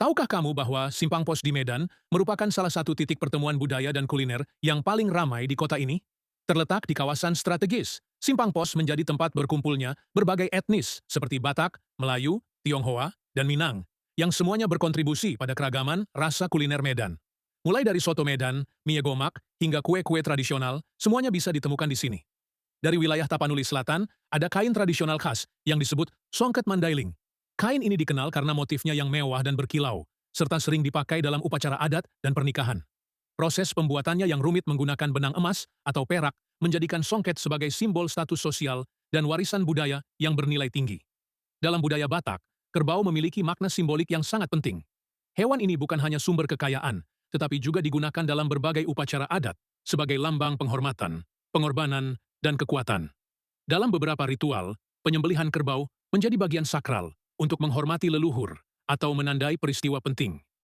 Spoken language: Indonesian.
Tahukah kamu bahwa Simpang Pos di Medan merupakan salah satu titik pertemuan budaya dan kuliner yang paling ramai di kota ini? Terletak di kawasan strategis, Simpang Pos menjadi tempat berkumpulnya berbagai etnis seperti Batak, Melayu, Tionghoa, dan Minang, yang semuanya berkontribusi pada keragaman rasa kuliner Medan. Mulai dari soto Medan, mie gomak, hingga kue-kue tradisional, semuanya bisa ditemukan di sini. Dari wilayah Tapanuli Selatan, ada kain tradisional khas yang disebut songket mandailing. Kain ini dikenal karena motifnya yang mewah dan berkilau, serta sering dipakai dalam upacara adat dan pernikahan. Proses pembuatannya yang rumit menggunakan benang emas atau perak menjadikan songket sebagai simbol status sosial dan warisan budaya yang bernilai tinggi. Dalam budaya Batak, kerbau memiliki makna simbolik yang sangat penting. Hewan ini bukan hanya sumber kekayaan, tetapi juga digunakan dalam berbagai upacara adat sebagai lambang penghormatan, pengorbanan, dan kekuatan. Dalam beberapa ritual, penyembelihan kerbau menjadi bagian sakral untuk menghormati leluhur atau menandai peristiwa penting.